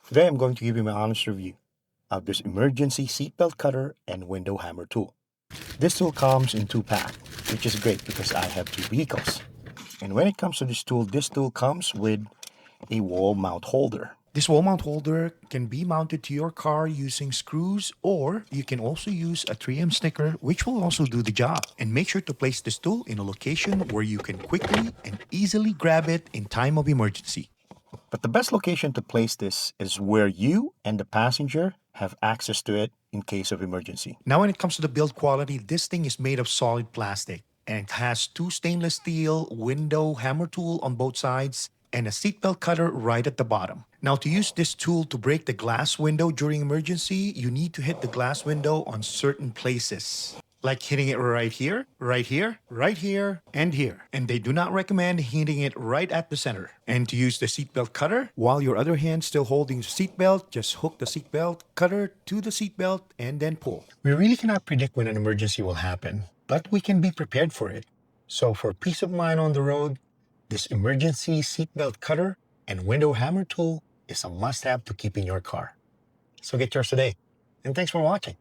Today I'm going to give you my honest review of this emergency seatbelt cutter and window hammer tool. This tool comes in two packs, which is great because I have two vehicles. And when it comes to this tool comes with a wall mount holder. This wall mount holder can be mounted to your car using screws, or you can also use a 3M sticker, which will also do the job. And make sure to place this tool in a location where you can quickly and easily grab it in time of emergency. But the best location to place this is where you and the passenger have access to it in case of emergency. Now, when it comes to the build quality, this thing is made of solid plastic and it has two stainless steel window hammer tool on both sides and a seatbelt cutter right at the bottom. Now, to use this tool to break the glass window during emergency, you need to hit the glass window on certain places, like hitting it right here, right here, right here, and here. And they do not recommend hitting it right at the center. And to use the seatbelt cutter, while your other hand still holding the seatbelt, just hook the seatbelt cutter to the seatbelt and then pull. We really cannot predict when an emergency will happen, but we can be prepared for it. So for peace of mind on the road, this emergency seatbelt cutter and window hammer tool is a must-have to keep in your car. So get yours today. And thanks for watching.